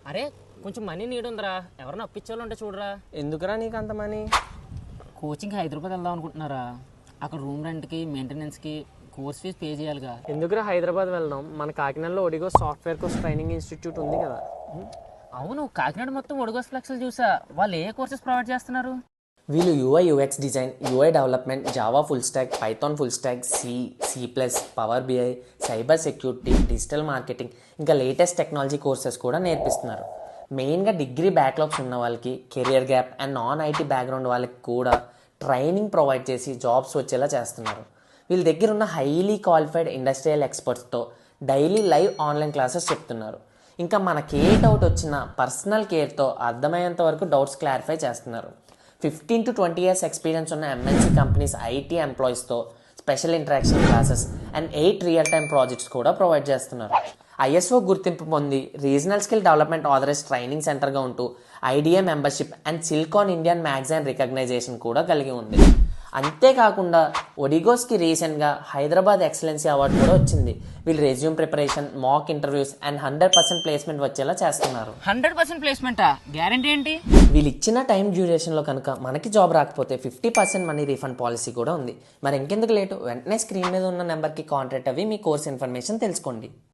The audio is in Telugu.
అరే కొంచెం మనీ నీడ్ ఉందిరా, ఎవరైనా అప్పించాలో ఉంటే చూడరా. ఎందుకురా నీకు అంత మనీ? కోచింగ్కి హైదరాబాద్ వెళ్దాం అనుకుంటున్నారా. అక్కడ రూమ్ రెంట్కి మెయింటెనెన్స్కి కోర్స్ ఫీజు పే చేయాలిగా. ఎందుకురా హైదరాబాద్ వెళ్దాం? మన కాకినాడలో ఒడిగో సాఫ్ట్వేర్ కోర్స్ ట్రైనింగ్ ఇన్స్టిట్యూట్ ఉంది కదా. అవును, కాకినాడ మొత్తం ఒడిగోస్ ఫ్లెక్స్లు చూసా. వాళ్ళు ఏ కోర్సెస్ ప్రొవైడ్ చేస్తున్నారు? వీళ్ళు UI UX design, UI development, Java full stack, Python full stack, సి++, power BI, cyber security, digital marketing, ఇంకా లేటెస్ట్ టెక్నాలజీ కోర్సెస్ కూడా నేర్పిస్తున్నారు. మెయిన్గా డిగ్రీ బ్యాక్లాగ్స్ ఉన్న వాళ్ళకి, career gap and non IT background వాళ్ళకి కూడా ట్రైనింగ్ ప్రొవైడ్ చేసి జాబ్స్ వచ్చేలా చేస్తున్నారు. వీళ్ళ దగ్గర ఉన్న హైలీ క్వాలిఫైడ్ ఇండస్ట్రియల్ ఎక్స్పర్ట్స్తో డైలీ లైవ్ ఆన్లైన్ క్లాసెస్ చెప్తున్నారు. ఇంకా మనకి ఏ డౌట్ వచ్చినా పర్సనల్ కేర్తో అర్థమయ్యేంత వరకు డౌట్స్ క్లారిఫై చేస్తున్నారు. 15 to 20 years ఎక్స్పీరియన్స్ ఉన్న ఎంఎన్సీ కంపెనీస్ ఐటీ ఎంప్లాయీస్తో special interaction classes and 8 real time projects కూడా ప్రొవైడ్ చేస్తున్నారు. ఐఎస్ఓ గుర్తింపు పొంది regional skill development authorise training సెంటర్గా ఉంటూ IDA membership and Silicon Indian magazine recognition కూడా కలిగి ఉంది. అంతేకాకుండా ఒడిగోస్కి రీసెంట్గా హైదరాబాద్ ఎక్సలెన్సీ అవార్డు కూడా వచ్చింది. వీళ్ళు resume preparation, mock interviews and 100% placement వచ్చేలా చేస్తున్నారు. 100% ప్లేస్మెంటా? గ్యారంటీ ఏంటి? వీళ్ళు ఇచ్చిన టైం డ్యూరేషన్లో కనుక మనకి జాబ్ రాకపోతే 50% మనీ రీఫండ్ పాలసీ కూడా ఉంది. మరి ఇంకెందుకు లేటు, వెంటనే స్క్రీన్ మీద ఉన్న నెంబర్కి కాంటాక్ట్ అవ్వి మీ కోర్స్ ఇన్ఫర్మేషన్ తెలుసుకోండి.